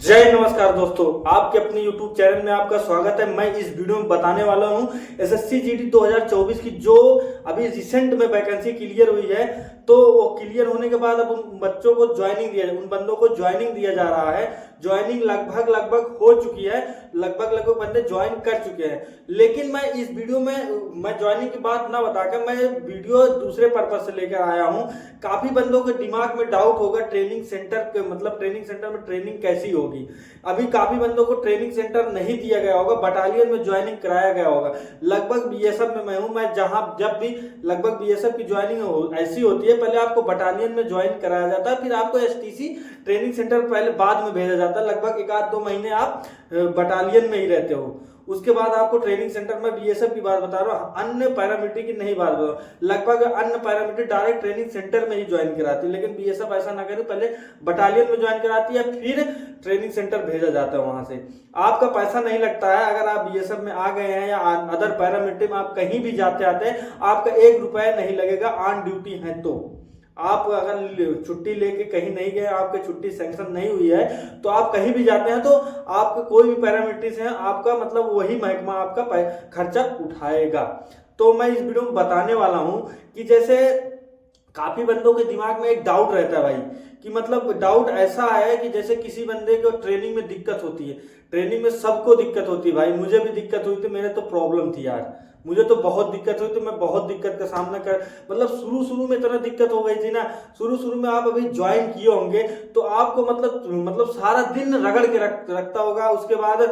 जय नमस्कार दोस्तों, आपके अपने YouTube चैनल में आपका स्वागत है। मैं इस वीडियो में बताने वाला हूं एसएससी जीडी 2024 की जो अभी रिसेंट में वैकेंसी क्लियर हुई है। तो वो क्लियर होने के बाद अब उन बच्चों को उन बंदों को ज्वाइनिंग दिया जा रहा है। ज्वाइनिंग लगभग हो चुकी है, लगभग बंदे ज्वाइन कर चुके हैं। लेकिन मैं इस वीडियो में मैं ज्वाइनिंग की बात ना बताकर मैं वीडियो दूसरे पर्पज से लेकर आया हूं। काफी बंदों के दिमाग में डाउट होगा ट्रेनिंग सेंटर के ट्रेनिंग सेंटर में ट्रेनिंग कैसी होगी। अभी काफी बंदों को ट्रेनिंग सेंटर नहीं दिया गया होगा, बटालियन में ज्वाइनिंग कराया गया होगा। लगभग बीएसएफ में मैं हूं, मैं जहां जब भी लगभग बीएसएफ की ज्वाइनिंग ऐसी होती है, पहले आपको बटालियन में ज्वाइन कराया जाता है, फिर आपको एसटीसी ट्रेनिंग सेंटर पहले बाद में भेजा जाता है। लगभग 1-2 महीने आप बटालियन में ही रहते हो, उसके बाद आपको ट्रेनिंग सेंटर में बीएसएफ की बात बता रहा हूँ, अन्य पैरामिलिट्री की नहीं बात बता रहा हूँ। लगभग अन्य पैरामिलिट्री डायरेक्ट ट्रेनिंग सेंटर में ही ज्वाइन कराती है, लेकिन बीएसएफ ऐसा ना करे, पहले बटालियन में ज्वाइन कराती है, फिर ट्रेनिंग सेंटर भेजा जाता है। वहां से आपका पैसा नहीं लगता है। अगर आप बीएसएफ में आ गए हैं या अदर पैरामिलिट्री में आप कहीं भी जाते आते हैं, आपका 1 रुपया नहीं लगेगा ऑन ड्यूटी है। तो आप अगर छुट्टी लेके कहीं नहीं गए, आपकी छुट्टी सैंक्शन नहीं हुई है, तो आप कहीं भी जाते हैं तो आपके कोई भी पैरामिलिट्री से है, आपका वही महकमा आपका खर्चा उठाएगा। तो मैं इस वीडियो में बताने वाला हूं कि जैसे काफी बंदों के दिमाग में एक डाउट रहता है भाई, कि डाउट ऐसा है कि जैसे किसी बंदे को ट्रेनिंग में दिक्कत होती है। ट्रेनिंग में सबको दिक्कत होती है भाई, मुझे भी दिक्कत हुई थी, मेरे तो प्रॉब्लम थी यार, मुझे तो बहुत दिक्कत हुई थी। मैं बहुत दिक्कत का सामना कर शुरू में इतना दिक्कत हो गई थी ना। शुरू में आप अभी ज्वाइन किए होंगे तो आपको सारा दिन रगड़ के रखता होगा, उसके बाद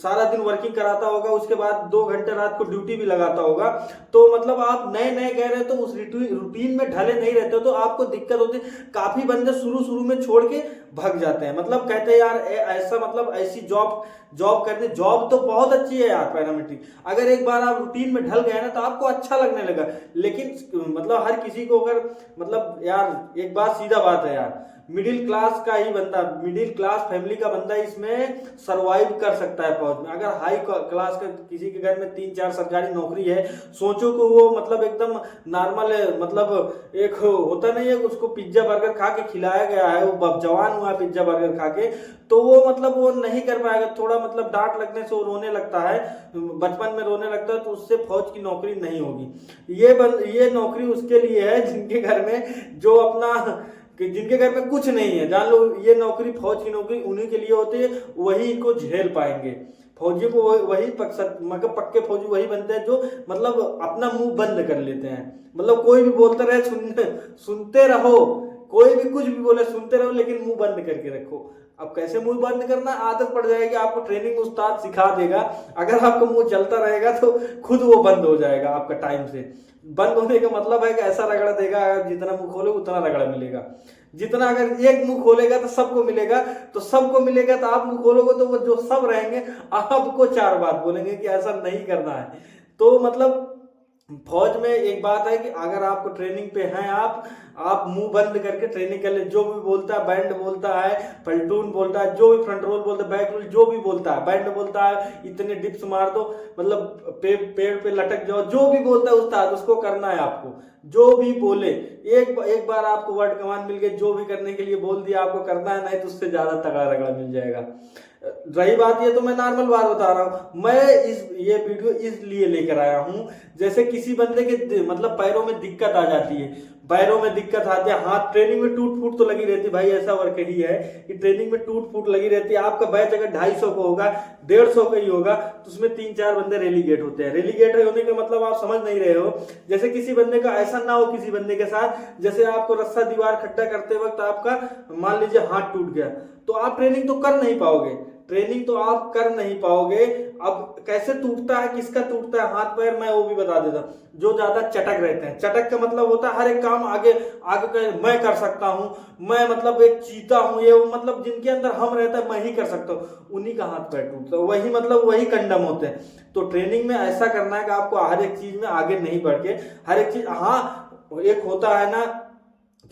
सारा दिन वर्किंग कराता होगा, उसके बाद 2 घंटे रात को ड्यूटी भी लगाता होगा। तो आप नए कह रहे हैं तो उस रूटीन में ढले नहीं रहते हो, तो आपको दिक्कत होती है। काफी बंदे शुरू में छोड़ के भाग जाते हैं, कहते हैं यार ऐसा ऐसी जॉब करने, जॉब तो बहुत अच्छी है यार पैरामिलिट्री। अगर एक बार आप रूटीन में ढल गए ना तो आपको अच्छा लगने लगा। लेकिन हर किसी को अगर यार एक बात सीधा बात है यार, मिडिल क्लास का ही बंदा, मिडिल क्लास फैमिली का बंदा इसमें सरवाइव कर सकता है फौज में। अगर हाई क्लास का किसी के घर में 3-4 सरकारी नौकरी है, सोचो कि वो एकदम नॉर्मल है, एक होता नहीं है उसको पिज्जा बर्गर खा के खिलाया गया है, वो जवान हुआ पिज्जा बर्गर खा के, तो वो वो नहीं कर पाएगा। थोड़ा डांट लगने से वो रोने लगता है, बचपन में रोने लगता है, तो उससे फौज की नौकरी नहीं होगी। ये नौकरी उसके लिए है जिनके घर में जिनके घर में कुछ नहीं है। जान लो, ये नौकरी फौज की नौकरी उन्हीं के लिए होती है, वही इनको झेल पाएंगे। फौजी को वही पक्के फौजी वही बनते हैं जो अपना मुंह बंद कर लेते हैं। कोई भी बोलता रहे सुनते रहो, कोई भी कुछ भी बोले सुनते रहो, लेकिन मुंह बंद करके रखो। अब कैसे मुंह बंद करना, आदत पड़ जाएगी, आपको ट्रेनिंग उस्ताद सिखा देगा। अगर आपका मुंह चलता रहेगा तो खुद वो बंद हो जाएगा आपका टाइम से। बंद होने का मतलब है कि ऐसा रगड़ा देगा, जितना मुंह खोले उतना रगड़ा मिलेगा। जितना अगर एक मुंह खोलेगा तो सबको मिलेगा, तो आप मुंह खोलोगे तो वो जो सब रहेंगे आपको 4 बात बोलेंगे कि ऐसा नहीं करना है। तो फौज में एक बात है कि अगर आपको ट्रेनिंग पे हैं, आप मुंह बंद करके ट्रेनिंग कर ले। जो भी बोलता है, बैंड बोलता है, प्लटून बोलता है, जो भी फ्रंट रोल बोलता है, बैक रोल जो भी बोलता है, बैंड बोलता है इतने डिप्स मार दो, पेड़ पे लटक जाओ, जो भी बोलता है उस्ताद उसको करना है आपको। जो भी बोले, एक बार आपको वर्ड कमांड मिल गई, जो भी करने के लिए बोल दिया आपको करना है, नहीं तो उससे ज्यादा तगड़ा रगड़ा मिल जाएगा। रही बात ये, तो मैं नॉर्मल बात बता रहा हूं। मैं ये वीडियो इसलिए लेकर आया हूं, जैसे किसी बंदे के पैरों में दिक्कत आ जाती है, पैरों में दिक्कत आती है, हाथ ट्रेनिंग में टूट फूट तो लगी रहती है भाई। ऐसा वर्क ही है कि ट्रेनिंग में टूट फूट लगी रहती है। आपका बैच अगर 250 को होगा, 150 का ही होगा, तो उसमें 3-4 बंदे रेलीगेट होते हैं। रेलीगेट होने का आप समझ नहीं रहे हो। जैसे किसी बंदे का ऐसा ना हो किसी बंदे के साथ, जैसे आपको रस्सा दीवार खड्डा करते वक्त आपका मान लीजिए हाथ टूट गया, तो आप ट्रेनिंग तो कर नहीं पाओगे। अब कैसे टूटता है, किसका टूटता है हाथ पैर, मैं वो भी बता देता। जो ज्यादा चटक रहते हैं, चटक का मतलब होता है हर एक काम आगे मैं कर सकता हूं, मैं एक चीता हूं, ये जिनके अंदर हम रहता है मैं ही कर सकता हूं, उन्हीं का हाथ पैर टूटता है। वही कंडम होते हैं। तो ट्रेनिंग में ऐसा करना है कि आपको हर एक चीज में आगे नहीं बढ़ के, हर एक चीज, हाँ एक होता है ना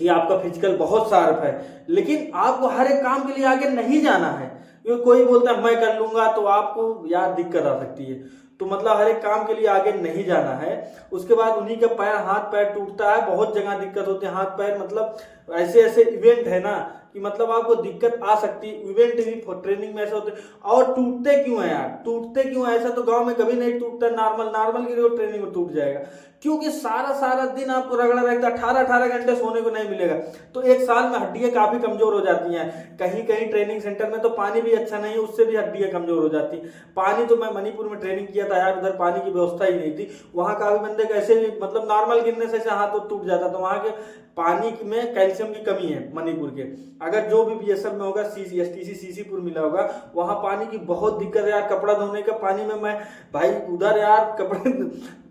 कि आपका फिजिकल बहुत शार्प है, लेकिन आपको हर एक काम के लिए आगे नहीं जाना है। क्योंकि कोई बोलता है मैं कर लूंगा, तो आपको यार दिक्कत आ सकती है। तो हर एक काम के लिए आगे नहीं जाना है। उसके बाद उन्हीं का हाथ पैर टूटता है, बहुत जगह दिक्कत होती है। हाथ पैर ऐसे इवेंट है ना कि कि मतलब आपको दिक्कत आ सकती है। इवेंट भी ट्रेनिंग में ऐसे होते हैं। और टूटते क्यों है यार, टूटते क्यों है? ऐसा तो गांव में कभी नहीं टूटता, नॉर्मल की रोड ट्रेनिंग में टूट जाएगा। क्योंकि सारा दिन आपको रगड़ा रहता है, 18 घंटे सोने को नहीं मिलेगा। तो एक साल में हड्डियां काफी कमजोर हो जाती हैं। कहीं कहीं ट्रेनिंग सेंटर में तो पानी भी अच्छा नहीं है, उससे भी हड्डियां कमजोर हो जाती हैं। पानी तो मैं मणिपुर में ट्रेनिंग किया था यार, उधर पानी की व्यवस्था ही नहीं थी। वहां काफी बंदे कैसे भी मतलब नॉर्मल गिरने से हाथ तो टूट जाता था। वहां के पानी में कैल्शियम की कमी है मणिपुर के। अगर जो भी बीएसएफ में होगा, एसटीसी सीसीपुर मिला होगा, वहां पानी की बहुत दिक्कत है यार। कपड़ा धोने का पानी में मैं भाई उधर यार कपड़े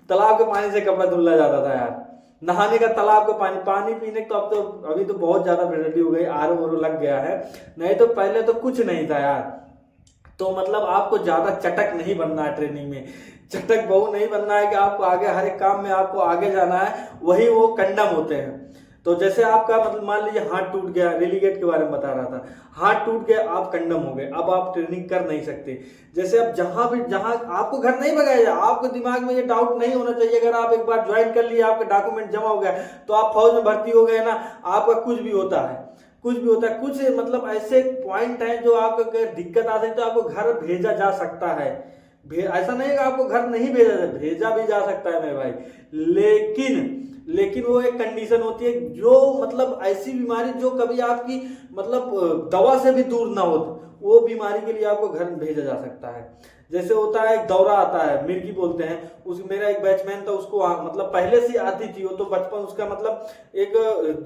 तालाब के पानी से कपड़ा धुला जाता था यार। नहाने का तालाब का पानी पीने का। तो अब तो अभी तो बहुत ज्यादा फैसिलिटी हो गई, आरओ लग गया है, नहीं तो पहले तो कुछ नहीं था यार। तो मतलब आपको ज्यादा चटक नहीं बनना है ट्रेनिंग में, चटक बहु नहीं बनना है कि आपको आगे हर एक काम में आपको आगे जाना है, वही वो कंडम होते हैं। तो जैसे आपका मतलब मान लीजिए हाथ टूट गया, रेलीगेट के बारे में बता रहा था, हाथ टूट गया, आप कंडम हो गए, अब आप ट्रेनिंग कर नहीं सकते। जैसे अब जहां आपको घर नहीं भगाया जाए, आपको दिमाग में ये डाउट नहीं होना चाहिए। अगर आप एक बार ज्वाइन कर लिए, आपके डॉक्यूमेंट जमा हो गया, तो आप फौज में भर्ती हो गए ना, आपका कुछ भी होता है, कुछ भी होता है। कुछ मतलब ऐसे पॉइंट है जो आपको दिक्कत आ सकती है, तो आपको घर भेजा जा सकता है। ऐसा नहीं है कि आपको घर नहीं भेजा भी जा सकता है मेरे भाई, लेकिन वो एक कंडीशन होती है, जो मतलब ऐसी बीमारी जो कभी आपकी मतलब दवा से भी दूर ना हो, वो बीमारी के लिए आपको घर भेजा जा सकता है। जैसे होता है एक दौरा आता है, मिर्गी बोलते हैं, उस मेरा एक बैचमैन था, उसको मतलब पहले से आती थी वो, तो बचपन उसका मतलब एक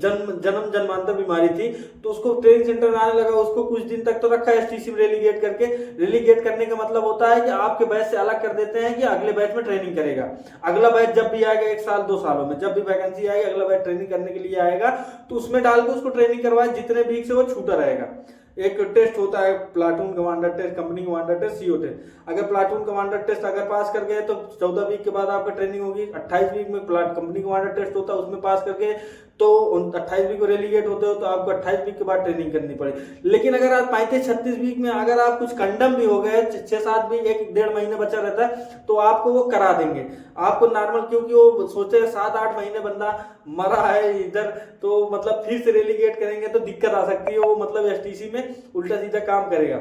जन्मांतर बीमारी थी, तो उसको ट्रेनिंग सेंटर में आने लगा। उसको कुछ दिन तक तो रखा एसटीसी में रेलीगेट करके। रेलीगेट करने का मतलब होता है कि आपके बैच से अलग कर देते हैं कि अगले बैच में ट्रेनिंग करेगा। अगला बैच जब भी आएगा, 1 साल 2 सालों में जब भी वैकेंसी आएगी, अगला बैच ट्रेनिंग करने के लिए आएगा, तो उसमें डाल के उसको ट्रेनिंग करवाए, जितने वीक से वो छूटा रहेगा। एक टेस्ट होता है platoon commander test, company commander test, CO test. अगर प्लाटून कमांडर टेस्ट अगर पास कर गए तो 14 वीक के बाद आपका ट्रेनिंग होगी। 28 वीक में कंपनी कमांडर टेस्ट होता है, उसमें पास करके तो 28 वीक को रेलीगेट होते हो, तो आपको 28 वीक के बाद ट्रेनिंग करनी पड़ेगी। लेकिन अगर आप 35-36 वीक में अगर आप कुछ कंडम भी हो गए, 6-7 वीक 1-1.5 महीने बचा रहता है, तो आपको वो करा देंगे आपको नॉर्मल, क्योंकि वो सोचे 7-8 महीने बंदा मरा है इधर, तो मतलब फिर से रेलीगेट करेंगे तो दिक्कत आ सकती है। वो मतलब एसटीसी में उल्टा सीधा काम करेगा।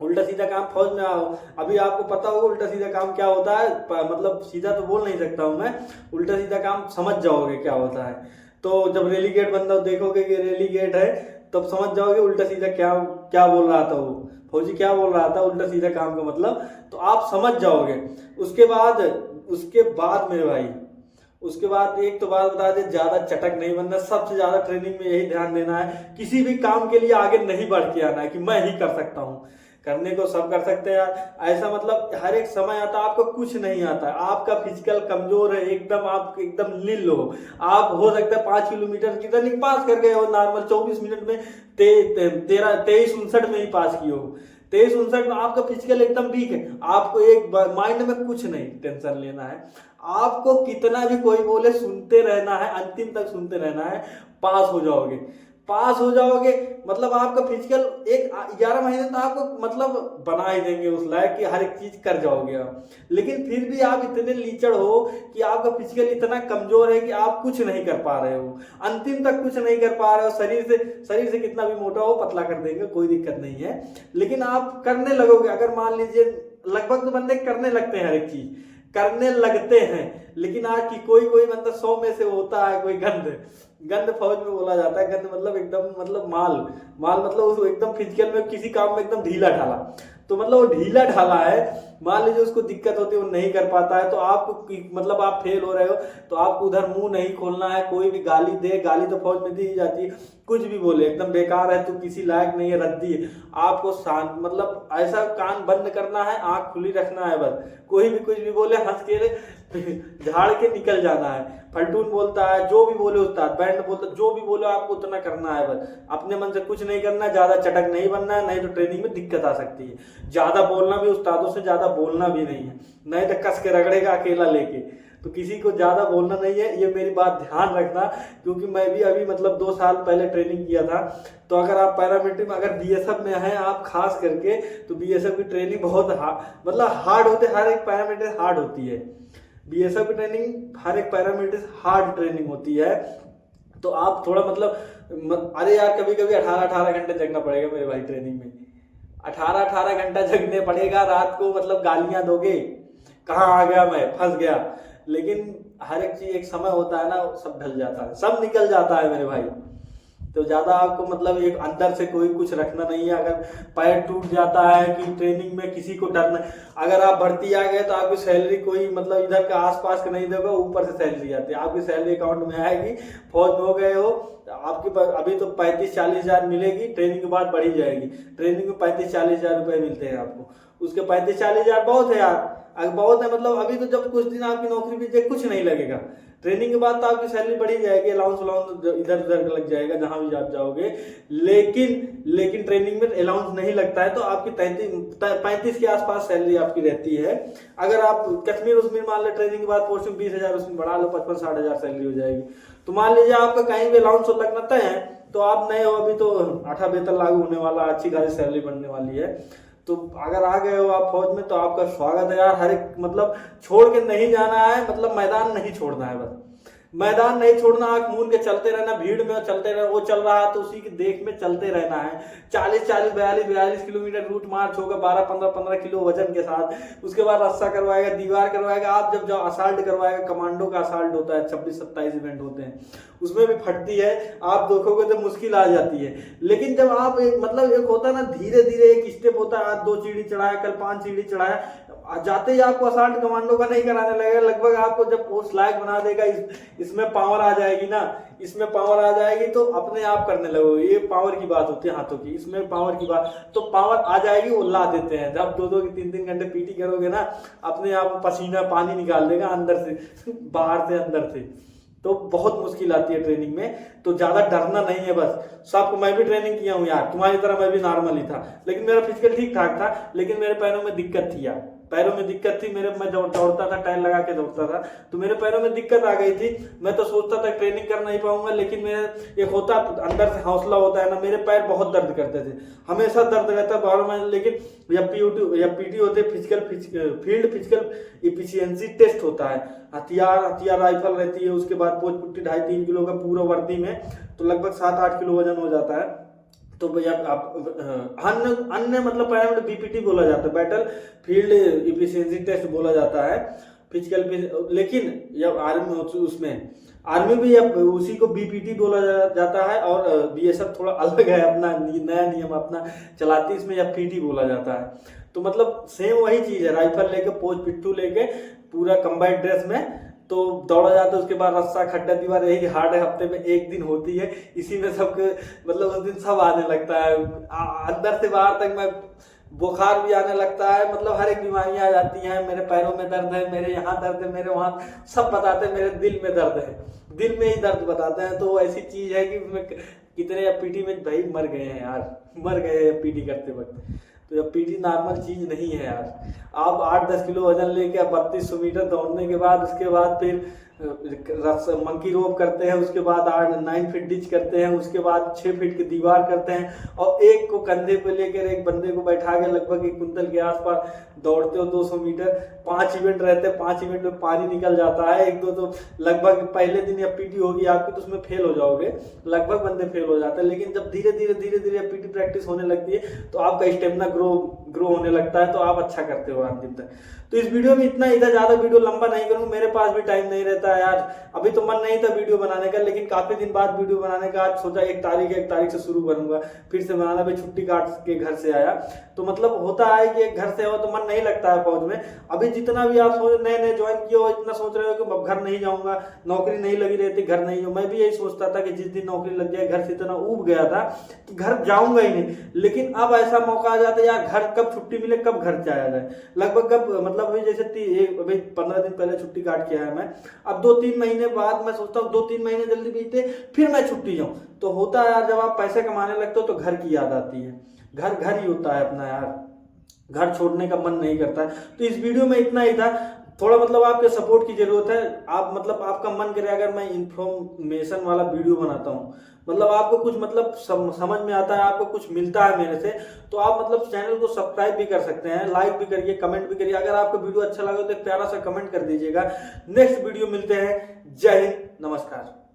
उल्टा सीधा काम फौज में आओ, अभी आपको पता होगा उल्टा सीधा काम क्या होता है। मतलब सीधा तो बोल नहीं सकता हूं मैं, उल्टा सीधा काम समझ जाओगे क्या होता है। तो जब रेलीगेट बंदा देखोगे कि रेलीगेट है, तब समझ जाओगे उल्टा सीधा क्या क्या बोल रहा था वो फौजी, क्या बोल रहा था उल्टा सीधा काम का मतलब, तो आप समझ जाओगे। उसके बाद मेरे भाई, उसके बाद एक तो बात बता दे, ज्यादा चटक नहीं बनना। सबसे ज्यादा ट्रेनिंग में यही ध्यान देना है, किसी भी काम के लिए आगे नहीं बढ़ के आना है कि मैं ही कर सकता हूँ। करने को सब कर सकते हैं यार, ऐसा मतलब हर एक समय आता है आपको कुछ नहीं आता, आपका फिजिकल कमजोर है एकदम, आप एकदम नील हो। आप हो सकता है 5 किलोमीटर की रनिंग पास कर गए हो नॉर्मल 24 मिनट में, 23:59 में ही पास किए हो। 23:59 में आपका फिजिकल एकदम वीक है। आपको एक माइंड में कुछ नहीं टेंशन लेना है, आपको कितना भी कोई बोले सुनते रहना है, अंतिम तक सुनते रहना है, पास हो जाओगे। पास हो जाओगे मतलब आपका फिजिकल एक 11 महीने तो आपको मतलब बना ही देंगे उस लायक कि हर एक चीज कर जाओगे आप। लेकिन फिर भी आप इतने लीचड़ हो कि आपका फिजिकल इतना कमजोर है कि आप कुछ नहीं कर पा रहे हो, अंतिम तक कुछ नहीं कर पा रहे हो। शरीर से कितना भी मोटा हो पतला कर देंगे, कोई दिक्कत नहीं है। लेकिन आप करने लगोगे, अगर मान लीजिए लगभग तो बंदे करने लगते हैं, हर एक चीज करने लगते हैं। लेकिन आज की कोई बंदा 100 में से होता है कोई गंद फौज में बोला जाता है। गंद मतलब एकदम मतलब माल मतलब उसको एकदम फिजिकल में किसी काम में एकदम ढीला ढाला, तो मतलब वो ढीला ढाला है। मान लीजिए उसको दिक्कत होती है, वो नहीं कर पाता है, तो आपको मतलब आप फेल हो रहे हो, तो आपको उधर मुंह नहीं खोलना है। कोई भी गाली दे, गाली तो फौज में दी जाती है, कुछ भी बोले एकदम बेकार है, तो किसी लायक नहीं है, रद्दी है, आपको शांत मतलब ऐसा कान बंद करना है, आंख खुली रखना है बस। कोई भी कुछ भी बोले हंस के झाड़ के निकल जाना है। फलटून बोलता है, जो भी बोले उस्ताद, बैंड बोलता, जो भी बोले आपको उतना करना है बस। अपने मन से कुछ नहीं करना, ज्यादा चटक नहीं बनना है, नहीं तो ट्रेनिंग में दिक्कत आ सकती है। ज्यादा बोलना भी, उस्तादों से ज्यादा बोलना भी नहीं है, नहीं तो कस के रगड़ेगा अकेला लेके। तो किसी को ज्यादा बोलना नहीं है, ये मेरी बात ध्यान रखना। क्योंकि मैं भी अभी मतलब 2 साल पहले ट्रेनिंग किया था। तो अगर आप पैरामिलिट्री में अगर बीएसएफ में हैं आप खास करके, तो बीएसएफ की ट्रेनिंग बहुत मतलब हार्ड होती है, हर एक पैरामिलिट्री हार्ड होती है। बीएसएफ की ट्रेनिंग हर एक पैरामिलिट्री हार्ड ट्रेनिंग होती है। तो आप थोड़ा मतलब अरे यार कभी कभी 18-18 घंटे जगना पड़ेगा मेरे भाई ट्रेनिंग में। 18-18 घंटा जगने पड़ेगा रात को, मतलब गालियां दोगे कहाँ आ गया मैं, फंस गया। लेकिन हर एक चीज एक समय होता है ना, सब ढल जाता है, सब निकल जाता है मेरे भाई। तो ज्यादा आपको मतलब एक अंदर से कोई कुछ रखना नहीं है। अगर पैर टूट जाता है कि ट्रेनिंग में किसी को डरना, अगर आप भर्ती आ गए तो आपकी सैलरी कोई मतलब इधर का आसपास का नहीं देगा, ऊपर से सैलरी आती है, आपकी सैलरी अकाउंट में आएगी। फौज में हो गए हो आपके पास अभी तो 35-40 हजार मिलेगी, ट्रेनिंग के बाद बढ़ी जाएगी। ट्रेनिंग में 35-40 हजार रुपए मिलते हैं आपको, उसके 35-40 हजार बहुत है यार, बहुत है। मतलब अभी तो जब कुछ दिन आपकी नौकरी पे कुछ नहीं लगेगा, ट्रेनिंग के बाद तो आपकी सैलरी बढ़ी जाएगी, अलाउंस इधर उधर लग जाएगा जहां भी आप जाओगे। लेकिन ट्रेनिंग में अलाउंस नहीं लगता है, तो आपकी 35 के आसपास सैलरी आपकी रहती है। अगर आप कश्मीर उसमें मान लो ट्रेनिंग के बाद पोस्टिंग 20 हजार उसमें बढ़ा लो, 55-60 हजार सैलरी हो जाएगी। तो मान लीजिए आपका कहीं भी अलाउंस लगना तय है, तो आप नए हो, अभी तो 8 वेतन लागू होने वाला, अच्छी खासी सैलरी बनने वाली है। तो अगर आ गए हो आप फौज में तो आपका स्वागत है यार। हर एक मतलब छोड़ के नहीं जाना है, मतलब मैदान नहीं छोड़ना है, बस मैदान नहीं छोड़ना, आंख मूंद के चलते रहना, भीड़ में चलते रहना, वो चल रहा है तो उसी की देख में चलते रहना है। 40-42 किलोमीटर रूट मार्च होगा, 12-15 किलो वजन के साथ। उसके बाद रस्सा करवाएगा, दीवार करवाएगा। आप जब जाओ असाल्ट करवाएगा, कमांडो का असाल्ट होता है, 26-27 इवेंट होते हैं, उसमें भी फटती है, आप देखोगे तो मुश्किल आ जाती है। लेकिन जब आप एक होता है ना, धीरे धीरे एक स्टेप होता है, आज 2 सीढ़ी चढ़ाया, कल 5 सीढ़ी चढ़ाया, जाते ही आपको असाल्ट कमांडो का नहीं कराने लगेगा। लगभग आपको जब पोस्ट लायक बना देगा, इसमें पावर आ जाएगी ना, इसमें पावर आ जाएगी तो अपने आप करने लगोगे। ये पावर की बात होती है हाथों की, इसमें पावर की बात, तो पावर आ जाएगी, वो ला देते हैं। जब 2-2 की 3-3 घंटे पीटी करोगे ना, अपने आप पसीना पानी निकाल देगा अंदर से, बाहर से अंदर से। तो बहुत मुश्किल आती है ट्रेनिंग में, तो ज्यादा डरना नहीं है बस। सबको, मैं भी ट्रेनिंग किया हूँ यार, तुम्हारी तरह मैं भी नॉर्मल ही था, लेकिन मेरा फिजिकल ठीक ठाक था, लेकिन मेरे पैरों में दिक्कत थी यार, पैरों में दिक्कत थी मेरे। मैं दौड़ता था, टाइल लगा के दौड़ता था, तो मेरे पैरों में दिक्कत आ गई थी। मैं तो सोचता था ट्रेनिंग कर नहीं पाऊंगा, लेकिन मेरे एक होता अंदर से हौसला होता है ना, मेरे पैर बहुत दर्द करते थे, हमेशा दर्द रहता 12 महीने। लेकिन जब पीटी होते, फील्ड फिजिकल इफिशियंसी टेस्ट होता है, हथियार राइफल रहती है, उसके बाद पोच पुट्टी 2.5-3 किलो का पूरा वर्दी में, तो लगभग 7-8 किलो वजन हो जाता है। तो भैया आप अन्य मतलब पैरामीटर बीपीटी बोला जाता है, बैटल फील्ड इफिशियंसी टेस्ट बोला जाता है, फिजिकल। लेकिन जब आर्मी भी अब उसी को बीपीटी बोला जाता है, और बीएसएफ थोड़ा अलग है, अपना नया नियम अपना चलाती है, इसमें पीटी बोला जाता है। तो मतलब सेम वही चीज है, राइफल लेके, पोच पिट्ठू लेके, पूरा कंबाइंड ड्रेस में तो दौड़ा जाता है। उसके बाद रस्सा, खड्डा, दीवार, यही हार्ड है, हफ्ते में 1 दिन होती है, इसी में सबके मतलब उस दिन सब आने लगता है, अंदर से बाहर तक। मैं बुखार भी आने लगता है, मतलब हर एक बीमारियां आ जाती हैं। मेरे पैरों में दर्द है, मेरे यहाँ दर्द है, मेरे वहाँ, सब बताते हैं मेरे दिल में दर्द है, दिल में ही दर्द बताते हैं। तो ऐसी चीज है कि कितने पीटी में भाई मर गए हैं यार, मर गए हैं पीटी करते वक्त। तो अब पीटी नॉर्मल चीज नहीं है यार। आप 8-10 किलो वजन लेके 3200 मीटर दौड़ने के बाद, उसके बाद फिर मंकी रोप करते हैं, उसके बाद 9 फीट डिच करते हैं, उसके बाद 6 फीट की दीवार करते हैं, और एक को कंधे पे लेकर एक बंदे को बैठा के लगभग 1 कुंटल के आसपास दौड़ते हो 200 मीटर। 5 इवेंट रहते हैं, 5 इवेंट में पानी निकल जाता है, 1-2 तो लगभग पहले दिन या पीटी होगी आपकी तो उसमें फेल हो जाओगे, लगभग बंदे फेल हो जाते हैं। लेकिन जब धीरे धीरे पीटी प्रैक्टिस होने लगती है तो आपका स्टेमिना ग्रो होने लगता है, तो आप अच्छा करते हो अंतिम तक। तो इस वीडियो में इतना ही था, ज्यादा वीडियो लंबा नहीं करूँ, मेरे पास भी टाइम नहीं रहता है यार। अभी तो मन नहीं था वीडियो बनाने का, लेकिन काफी दिन बाद वीडियो बनाने का आज सोचा 1 तारीख से शुरू करूंगा फिर से बनाना। भी छुट्टी काट के घर से आया, तो मतलब होता है कि घर से हो तो मन नहीं लगता है फौज में। अभी जितना भी आप सोच नए ज्वाइन किए हो, इतना सोच रहे हो कि घर नहीं जाऊंगा, नौकरी नहीं लगी रहती, घर नहीं हो। मैं भी यही सोचता था कि जिस दिन नौकरी लग जाए, घर से इतना ऊब गया था कि घर जाऊंगा ही नहीं। लेकिन अब ऐसा मौका आ जाता है यार, घर कब छुट्टी मिले, कब घर जाया जाए। लगभग कब मतलब अभी जैसे अभी 15 दिन पहले छुट्टी काट के आया मैं, अब 2-3 महीने बाद मैं सोचता हूँ 2-3 महीने जल्दी बीते फिर मैं छुट्टी जाऊं। तो होता है यार, जब आप पैसे कमाने लगते हो तो घर की याद आती है, घर ही होता है अपना यार, घर छोड़ने का मन नहीं करता है। तो इस वीडियो में इतना ही था, थोड़ा मतलब आपके सपोर्ट की जरूरत है। आप मतलब आपका मन करे अगर मैं इन्फॉर्मेशन वाला वीडियो बनाता हूँ, मतलब आपको कुछ मतलब समझ में आता है, आपको कुछ मिलता है मेरे से, तो आप मतलब चैनल को सब्सक्राइब भी कर सकते हैं, लाइक भी करिए, कमेंट भी करिए। अगर आपको वीडियो अच्छा लगे तो एक प्यारा सा कमेंट कर दीजिएगा। नेक्स्ट वीडियो मिलते हैं। जय हिंद, नमस्कार।